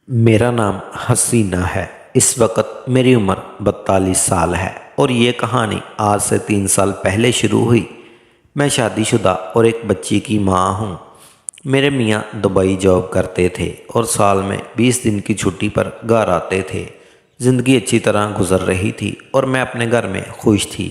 میرا نام حسینہ ہے۔ اس وقت میری عمر 42 سال ہے اور یہ کہانی آج سے 3 سال پہلے شروع ہوئی۔ میں شادی شدہ اور ایک بچی کی ماں ہوں۔ میرے میاں دبئی جاب کرتے تھے اور سال میں 20 دن کی چھٹی پر گھر آتے تھے۔ زندگی اچھی طرح گزر رہی تھی اور میں اپنے گھر میں خوش تھی،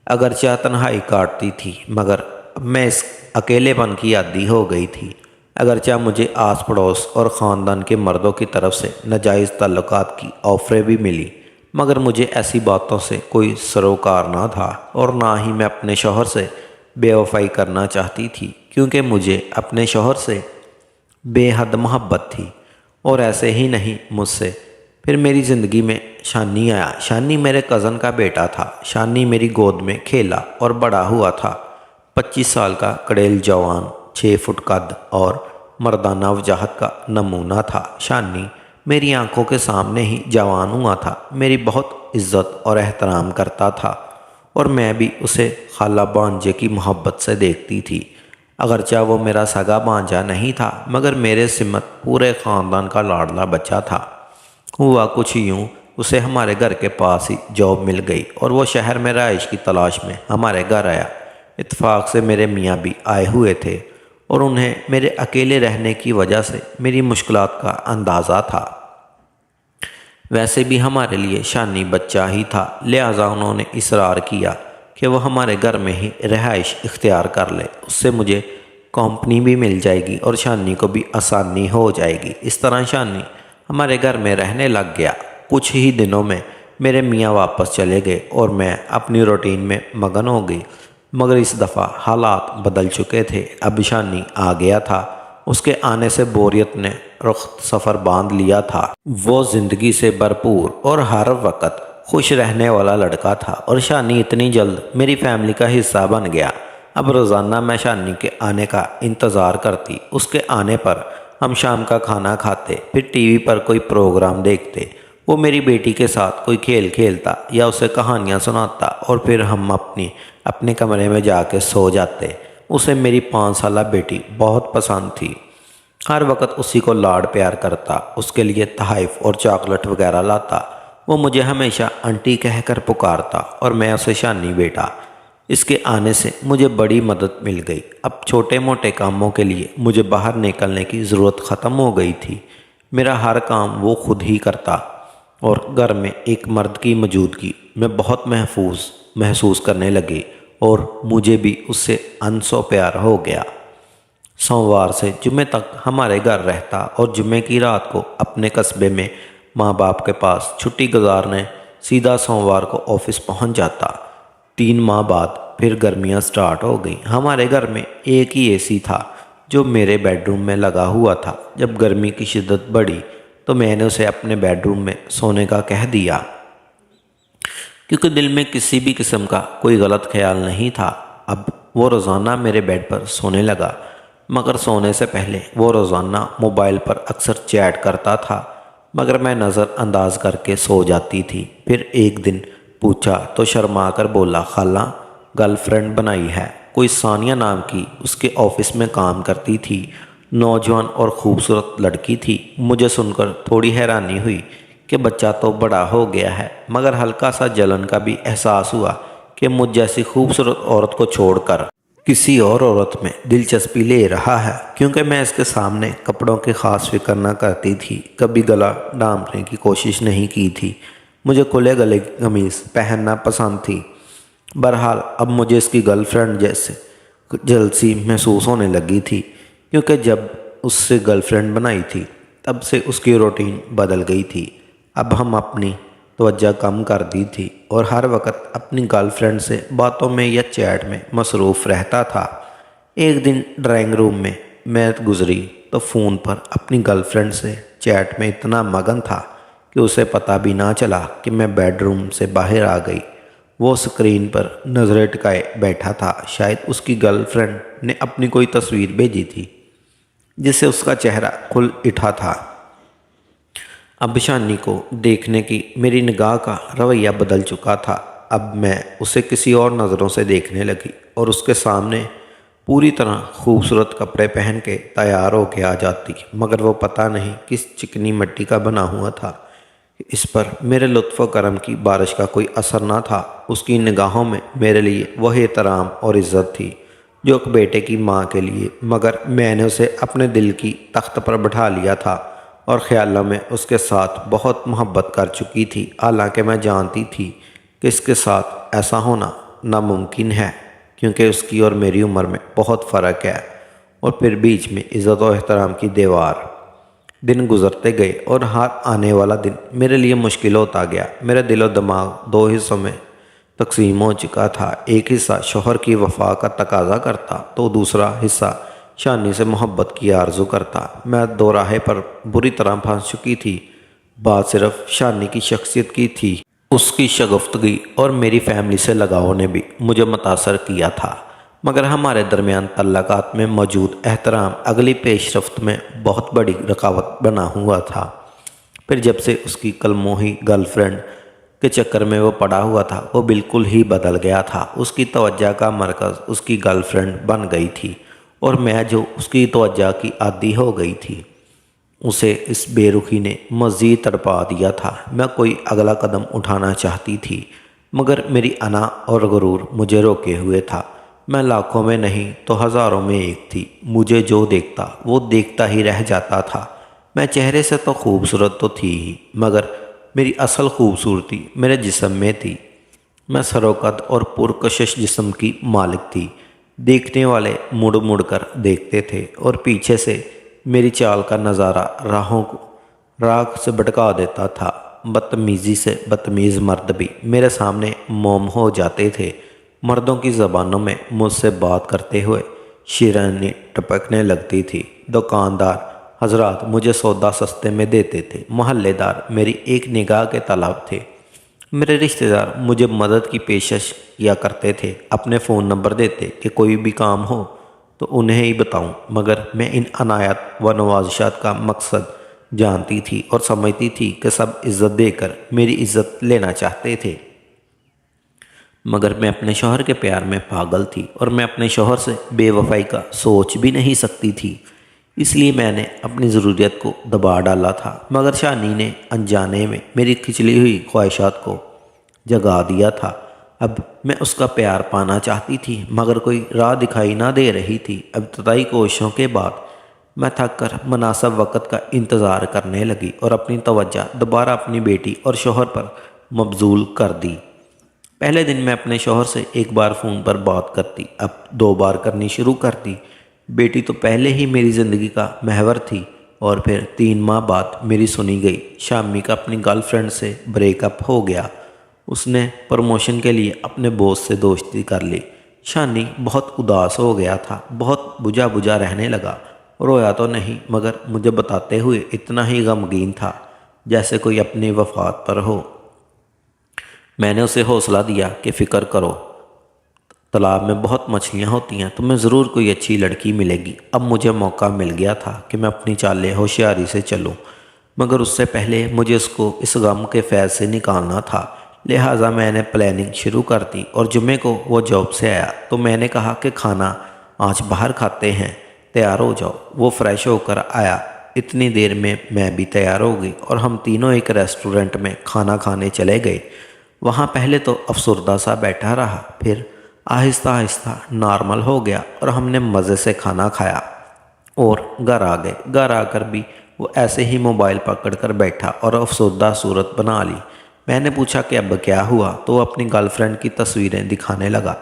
اگرچہ تنہائی کاٹتی تھی، مگر اب میں اس اکیلے پن کی عادی ہو گئی تھی۔ اگرچہ مجھے آس پڑوس اور خاندان کے مردوں کی طرف سے ناجائز تعلقات کی آفریں بھی ملی، مگر مجھے ایسی باتوں سے کوئی سروکار نہ تھا اور نہ ہی میں اپنے شوہر سے بے وفائی کرنا چاہتی تھی، کیونکہ مجھے اپنے شوہر سے بے حد محبت تھی اور ایسے ہی نہیں مجھ سے۔ پھر میری زندگی میں شانی آیا۔ شانی میرے کزن کا بیٹا تھا۔ شانی میری گود میں کھیلا اور بڑا ہوا تھا۔ 25 سال کا کڑیل جوان، 6 فٹ قد اور مردانہ وجاہت کا نمونہ تھا۔ شانی میری آنکھوں کے سامنے ہی جوان ہوا تھا، میری بہت عزت اور احترام کرتا تھا اور میں بھی اسے خالہ بانجے کی محبت سے دیکھتی تھی۔ اگرچہ وہ میرا سگا بانجا نہیں تھا، مگر میرے سمت پورے خاندان کا لاڈلا بچہ تھا۔ ہوا کچھ یوں، اسے ہمارے گھر کے پاس ہی جاب مل گئی اور وہ شہر میں رہائش کی تلاش میں ہمارے گھر آیا۔ اتفاق سے میرے میاں بھی آئے ہوئے تھے اور انہیں میرے اکیلے رہنے کی وجہ سے میری مشکلات کا اندازہ تھا۔ ویسے بھی ہمارے لیے شانی بچہ ہی تھا، لہٰذا انہوں نے اصرار کیا کہ وہ ہمارے گھر میں ہی رہائش اختیار کر لے، اس سے مجھے کمپنی بھی مل جائے گی اور شانی کو بھی آسانی ہو جائے گی۔ اس طرح شانی ہمارے گھر میں رہنے لگ گیا۔ کچھ ہی دنوں میں میرے میاں واپس چلے گئے اور میں اپنی روٹین میں مگن ہو گئی، مگر اس دفعہ حالات بدل چکے تھے۔ اب شانی آ گیا تھا۔ اس کے آنے سے بوریت نے رخت سفر باندھ لیا تھا۔ وہ زندگی سے بھرپور اور ہر وقت خوش رہنے والا لڑکا تھا اور شانی اتنی جلد میری فیملی کا حصہ بن گیا۔ اب روزانہ میں شانی کے آنے کا انتظار کرتی۔ اس کے آنے پر ہم شام کا کھانا کھاتے، پھر ٹی وی پر کوئی پروگرام دیکھتے۔ وہ میری بیٹی کے ساتھ کوئی کھیل کھیلتا یا اسے کہانیاں سناتا اور پھر ہم اپنے کمرے میں جا کے سو جاتے۔ اسے میری 5 سالہ بیٹی بہت پسند تھی، ہر وقت اسی کو لاڈ پیار کرتا، اس کے لیے تحائف اور چاکلیٹ وغیرہ لاتا۔ وہ مجھے ہمیشہ آنٹی کہہ کر پکارتا اور میں اسے شانی بیٹا۔ اس کے آنے سے مجھے بڑی مدد مل گئی۔ اب چھوٹے موٹے کاموں کے لیے مجھے باہر نکلنے کی ضرورت ختم ہو گئی تھی۔ میرا ہر کام وہ خود ہی کرتا اور گھر میں ایک مرد کی موجودگی میں بہت محسوس کرنے لگی اور مجھے بھی اس سے انسو پیار ہو گیا۔ سوموار سے جمعے تک ہمارے گھر رہتا اور جمعے کی رات کو اپنے قصبے میں ماں باپ کے پاس چھٹی گزارنے سیدھا سوموار کو آفس پہنچ جاتا۔ 3 ماہ بعد پھر گرمیاں سٹارٹ ہو گئیں۔ ہمارے گھر میں ایک ہی اے سی تھا جو میرے بیڈ روم میں لگا ہوا تھا۔ جب گرمی کی شدت بڑھی تو میں نے اسے اپنے بیڈ روم میں سونے کا کہہ دیا، کیونکہ دل میں کسی بھی قسم کا کوئی غلط خیال نہیں تھا۔ اب وہ روزانہ میرے بیڈ پر سونے لگا، مگر سونے سے پہلے وہ روزانہ موبائل پر اکثر چیٹ کرتا تھا، مگر میں نظر انداز کر کے سو جاتی تھی۔ پھر ایک دن پوچھا تو شرما کر بولا، خالہ گرل فرینڈ بنائی ہے، کوئی ثانیہ نام کی، اس کے آفس میں کام کرتی تھی، نوجوان اور خوبصورت لڑکی تھی۔ مجھے سن کر تھوڑی حیرانی ہوئی کہ بچہ تو بڑا ہو گیا ہے، مگر ہلکا سا جلن کا بھی احساس ہوا کہ مجھ جیسی خوبصورت عورت کو چھوڑ کر کسی اور عورت میں دلچسپی لے رہا ہے، کیونکہ میں اس کے سامنے کپڑوں کی خاص فکر نہ کرتی تھی، کبھی گلا ڈھانپنے کی کوشش نہیں کی تھی۔ مجھے کھلے گلے کی قمیض پہننا پسند تھی۔ بہرحال اب مجھے اس کی گرل فرینڈ جیسے جلسی محسوس ہونے لگی تھی، کیونکہ جب اس سے گرل فرینڈ بنائی تھی تب سے اس کی روٹین بدل گئی تھی۔ اب ہم اپنی توجہ کم کر دی تھی اور ہر وقت اپنی گرل فرینڈ سے باتوں میں یا چیٹ میں مصروف رہتا تھا۔ ایک دن ڈرائنگ روم میں گزری تو فون پر اپنی گرل فرینڈ سے چیٹ میں اتنا مگن تھا کہ اسے پتہ بھی نہ چلا کہ میں بیڈ روم سے باہر آ گئی۔ وہ اسکرین پر نظریں ٹکائے بیٹھا تھا۔ شاید اس کی گرل فرینڈ نے اپنی کوئی تصویر بھیجی تھی جس سے اس کا چہرہ کھل اٹھا تھا۔ اب شانی کو دیکھنے کی میری نگاہ کا رویہ بدل چکا تھا۔ اب میں اسے کسی اور نظروں سے دیکھنے لگی اور اس کے سامنے پوری طرح خوبصورت کپڑے پہن کے تیار ہو کے آ جاتی، مگر وہ پتہ نہیں کس چکنی مٹی کا بنا ہوا تھا۔ اس پر میرے لطف و کرم کی بارش کا کوئی اثر نہ تھا۔ اس کی نگاہوں میں میرے لیے وہی احترام اور عزت تھی جو ایک بیٹے کی ماں کے لیے، مگر میں نے اسے اپنے دل کی تخت پر بٹھا لیا تھا اور خیالوں میں اس کے ساتھ بہت محبت کر چکی تھی، حالانکہ میں جانتی تھی کہ اس کے ساتھ ایسا ہونا ناممکن ہے، کیونکہ اس کی اور میری عمر میں بہت فرق ہے، اور پھر بیچ میں عزت و احترام کی دیوار۔ دن گزرتے گئے اور ہر آنے والا دن میرے لیے مشکل ہوتا گیا۔ میرا دل و دماغ دو حصوں میں تقسیم ہو چکا تھا۔ ایک حصہ شوہر کی وفا کا تقاضا کرتا تو دوسرا حصہ شانی سے محبت کی آرزو کرتا۔ میں دو راہے پر بری طرح پھنس چکی تھی۔ بات صرف شانی کی شخصیت کی تھی۔ اس کی شگفتگی اور میری فیملی سے لگاؤ نے بھی مجھے متاثر کیا تھا، مگر ہمارے درمیان تعلقات میں موجود احترام اگلی پیش رفت میں بہت بڑی رکاوٹ بنا ہوا تھا۔ پھر جب سے اس کی کلموہی گرل فرینڈ کے چکر میں وہ پڑا ہوا تھا، وہ بالکل ہی بدل گیا تھا۔ اس کی توجہ کا مرکز اس کی گرل فرینڈ بن گئی تھی، اور میں جو اس کی توجہ کی عادی ہو گئی تھی، اسے اس بے رخی نے مزید تڑپا دیا تھا۔ میں کوئی اگلا قدم اٹھانا چاہتی تھی، مگر میری انا اور غرور مجھے روکے ہوئے تھا۔ میں لاکھوں میں نہیں تو ہزاروں میں ایک تھی۔ مجھے جو دیکھتا وہ دیکھتا ہی رہ جاتا تھا۔ میں چہرے سے تو خوبصورت تو تھی ہی، مگر میری اصل خوبصورتی میرے جسم میں تھی۔ میں سروقد اور پرکشش جسم کی مالک تھی۔ دیکھنے والے مڑ مڑ کر دیکھتے تھے، اور پیچھے سے میری چال کا نظارہ راہ سے بھٹکا دیتا تھا۔ بدتمیزی سے بدتمیز مرد بھی میرے سامنے موم ہو جاتے تھے۔ مردوں کی زبانوں میں مجھ سے بات کرتے ہوئے شیرینی ٹپکنے لگتی تھی۔ دکاندار حضرات مجھے سودا سستے میں دیتے تھے۔ محلے دار میری ایک نگاہ کے طلب تھے۔ میرے رشتہ دار مجھے مدد کی پیشکش کیا کرتے تھے، اپنے فون نمبر دیتے کہ کوئی بھی کام ہو تو انہیں ہی بتاؤں، مگر میں ان عنایات و نوازشات کا مقصد جانتی تھی اور سمجھتی تھی کہ سب عزت دے کر میری عزت لینا چاہتے تھے، مگر میں اپنے شوہر کے پیار میں پاگل تھی، اور میں اپنے شوہر سے بے وفائی کا سوچ بھی نہیں سکتی تھی۔ اس لیے میں نے اپنی ضروریت کو دبا ڈالا تھا، مگر شانی نے انجانے میں میری کھچلی ہوئی خواہشات کو جگا دیا تھا۔ اب میں اس کا پیار پانا چاہتی تھی، مگر کوئی راہ دکھائی نہ دے رہی تھی۔ ابتدائی کوششوں کے بعد میں تھک کر مناسب وقت کا انتظار کرنے لگی اور اپنی توجہ دوبارہ اپنی بیٹی اور شوہر پر مبذول کر دی۔ پہلے دن میں اپنے شوہر سے ایک بار فون پر بات کرتی، اب 2 بار کرنی شروع کر دی۔ بیٹی تو پہلے ہی میری زندگی کا محور تھی، اور پھر 3 ماہ بعد میری سنی گئی شامی کا اپنی گرل فرینڈ سے بریک اپ ہو گیا۔ اس نے پروموشن کے لیے اپنے باس سے دوستی کر لی۔ شانی بہت اداس ہو گیا تھا، بہت بجھا بجھا رہنے لگا۔ رویا تو نہیں، مگر مجھے بتاتے ہوئے اتنا ہی غمگین تھا جیسے کوئی اپنی وفات پر ہو۔ میں نے اسے حوصلہ دیا کہ فکر کرو، تالاب میں بہت مچھلیاں ہوتی ہیں، تمہیں ضرور کوئی اچھی لڑکی ملے گی۔ اب مجھے موقع مل گیا تھا کہ میں اپنی چالیں ہوشیاری سے چلوں، مگر اس سے پہلے مجھے اس کو اس غم کے فیض سے نکالنا تھا۔ لہٰذا میں نے پلاننگ شروع کر دی، اور جمعے کو وہ جاب سے آیا تو میں نے کہا کہ کھانا آج باہر کھاتے ہیں، تیار ہو جاؤ۔ وہ فریش ہو کر آیا۔ اتنی دیر میں میں بھی تیار ہو گئی، اور ہم تینوں ایک ریسٹورنٹ میں کھانا کھانے چلے گئے۔ وہاں پہلے تو افسردہ سا بیٹھا رہا، پھر آہستہ آہستہ نارمل ہو گیا، اور ہم نے مزے سے کھانا کھایا اور گھر آ گئے۔ گھر آ کر بھی وہ ایسے ہی موبائل پکڑ کر بیٹھا اور افسردہ صورت بنا لی۔ میں نے پوچھا کہ اب کیا ہوا، تو وہ اپنی گرل فرینڈ کی تصویریں دکھانے لگا۔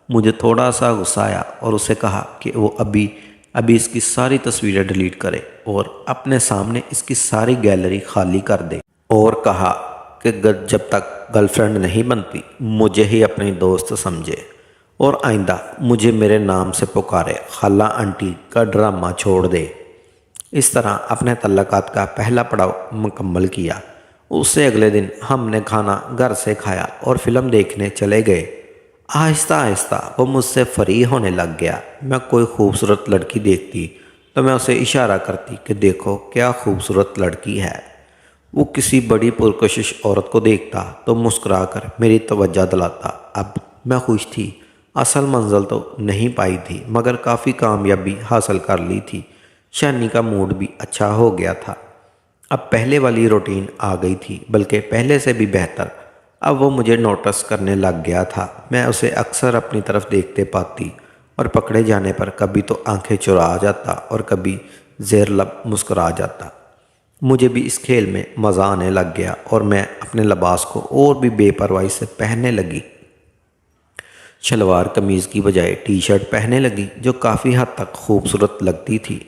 مجھے تھوڑا سا غصہ آیا اور اسے کہا کہ وہ ابھی اس کی ساری تصویریں ڈیلیٹ کرے اور اپنے سامنے اس کی ساری گیلری خالی کر دے، اور کہا کہ جب تک گرل فرینڈ نہیں بنتی مجھے ہی اپنی دوست سمجھے، اور آئندہ مجھے میرے نام سے پکارے، خالہ آنٹی کا ڈرامہ چھوڑ دے۔ اس طرح اپنے تعلقات کا پہلا پڑاؤ مکمل کیا۔ اس سے اگلے دن ہم نے کھانا گھر سے کھایا اور فلم دیکھنے چلے گئے۔ آہستہ آہستہ وہ مجھ سے فری ہونے لگ گیا۔ میں کوئی خوبصورت لڑکی دیکھتی تو میں اسے اشارہ کرتی کہ دیکھو کیا خوبصورت لڑکی ہے۔ وہ کسی بڑی پرکشش عورت کو دیکھتا تو مسکرا کر میری توجہ دلاتا۔ اب میں خوش تھی، اصل منزل تو نہیں پائی تھی مگر کافی کامیابی حاصل کر لی تھی۔ شانی کا موڈ بھی اچھا ہو گیا تھا۔ اب پہلے والی روٹین آ گئی تھی، بلکہ پہلے سے بھی بہتر۔ اب وہ مجھے نوٹس کرنے لگ گیا تھا۔ میں اسے اکثر اپنی طرف دیکھتے پاتی اور پکڑے جانے پر کبھی تو آنکھیں چرا جاتا اور کبھی زیر لب مسکرا جاتا۔ مجھے بھی اس کھیل میں مزہ آنے لگ گیا اور میں اپنے لباس کو اور بھی بے پرواہی سے پہننے لگی۔ شلوار قمیض کی بجائے ٹی شرٹ پہننے لگی جو کافی حد تک خوبصورت لگتی تھی۔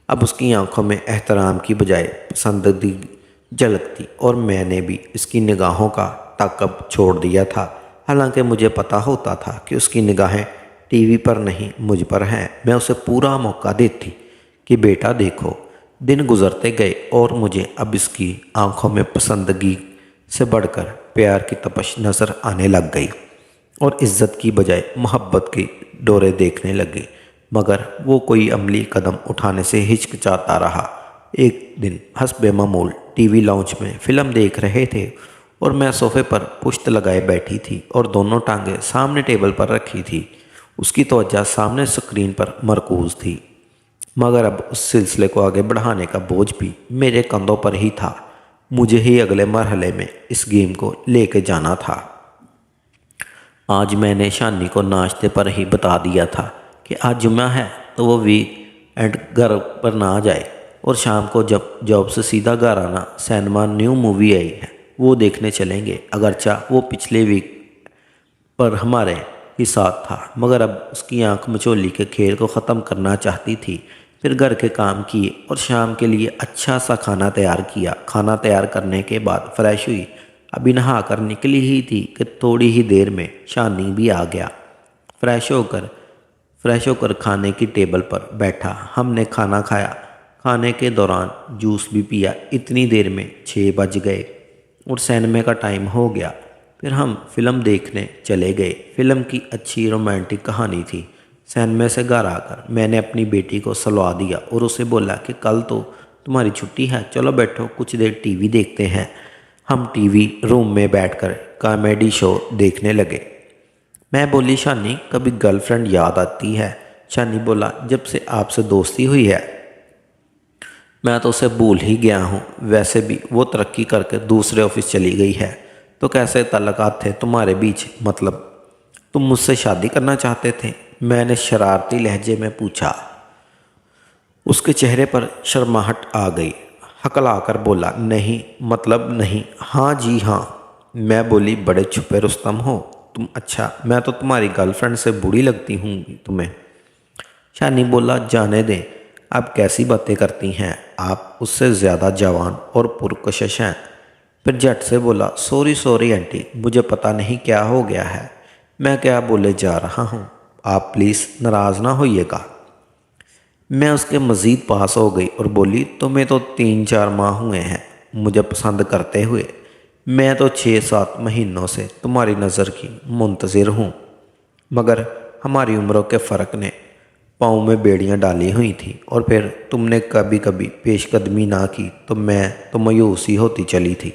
اب اس کی آنکھوں میں احترام کی بجائے پسندیدگی جھلکتی اور میں نے بھی اس کی نگاہوں کا تعاقب چھوڑ دیا تھا۔ حالانکہ مجھے پتہ ہوتا تھا کہ اس کی نگاہیں ٹی وی پر نہیں مجھ پر ہیں۔ میں اسے پورا موقع دیتی کہ بیٹا دیکھو۔ دن گزرتے گئے اور مجھے اب اس کی آنکھوں میں پسندگی سے بڑھ کر پیار کی تپش نظر آنے لگ گئی اور عزت کی بجائے محبت کی ڈورے دیکھنے لگی، مگر وہ کوئی عملی قدم اٹھانے سے ہچکچاتا رہا۔ ایک دن حسب معمول ٹی وی لاؤنج میں فلم دیکھ رہے تھے اور میں صوفے پر پشت لگائے بیٹھی تھی اور دونوں ٹانگیں سامنے ٹیبل پر رکھی تھی۔ اس کی توجہ سامنے اسکرین پر مرکوز تھی، مگر اب اس سلسلے کو آگے بڑھانے کا بوجھ بھی میرے کندھوں پر ہی تھا۔ مجھے ہی اگلے مرحلے میں اس گیم کو لے کے جانا تھا۔ آج میں نے شانی کو ناشتے پر ہی بتا دیا تھا کہ آج جمعہ ہے تو وہ ویک اینڈ گھر پر نہ جائے اور شام کو جب جاب سے سیدھا گھر آنا سینما نیو مووی آئی ہے وہ دیکھنے چلیں گے۔ اگرچہ وہ پچھلے ویک پر ہمارے ہی ساتھ تھا، مگر اب اس کی آنکھ مچولی کے کھیل کو ختم کرنا چاہتی تھی۔ پھر گھر کے کام کیے اور شام کے لیے اچھا سا کھانا تیار کیا۔ کھانا تیار کرنے کے بعد فریش ہوئی، ابھی نہا کر نکلی ہی تھی کہ تھوڑی ہی دیر میں شانی بھی آ گیا۔ فریش ہو کر کھانے کی ٹیبل پر بیٹھا۔ ہم نے کھانا کھایا، کھانے کے دوران جوس بھی پیا۔ اتنی دیر میں 6 بج گئے اور سینما کا ٹائم ہو گیا۔ پھر ہم فلم دیکھنے چلے گئے۔ فلم کی اچھی رومانٹک کہانی تھی۔ سینما سے گھر آ کر میں نے اپنی بیٹی کو سلوا دیا اور اسے بولا کہ کل تو تمہاری چھٹی ہے، چلو بیٹھو کچھ دیر ٹی وی دیکھتے ہیں۔ ہم ٹی وی روم میں بیٹھ کر کامیڈی شو دیکھنے لگے۔ میں بولی شانی کبھی گرل فرینڈ یاد آتی ہے؟ شانی بولا جب سے آپ سے دوستی ہوئی ہے میں تو اسے بھول ہی گیا ہوں۔ ویسے بھی وہ ترقی کر کے دوسرے آفس چلی گئی ہے، تو کیسے تعلقات تھے تمہارے بیچ؟ مطلب تم مجھ سے شادی کرنا چاہتے تھے؟ میں نے شرارتی لہجے میں پوچھا۔ اس کے چہرے پر شرماہٹ آ گئی۔ ہکلا کر بولا نہیں، مطلب نہیں، ہاں جی ہاں۔ میں بولی بڑے چھپے رستم ہو تم۔ اچھا میں تو تمہاری گرل فرینڈ سے بری لگتی ہوں تمہیں؟ شانی بولا جانے دیں، اب کیسی باتیں کرتی ہیں آپ، اس سے زیادہ جوان اور پرکشش ہیں۔ پھر جھٹ سے بولا سوری آنٹی، مجھے پتہ نہیں کیا ہو گیا ہے، میں کیا بولے جا رہا ہوں، آپ پلیز ناراض نہ ہوئیے گا۔ میں اس کے مزید پاس ہو گئی اور بولی تمہیں تو 3-4 ماہ ہوئے ہیں مجھے پسند کرتے ہوئے، میں تو 6-7 مہینوں سے تمہاری نظر کی منتظر ہوں، مگر ہماری عمروں کے فرق نے پاؤں میں بیڑیاں ڈالی ہوئی تھیں اور پھر تم نے کبھی پیش قدمی نہ کی تو میں تو مایوس ہی ہوتی چلی تھی۔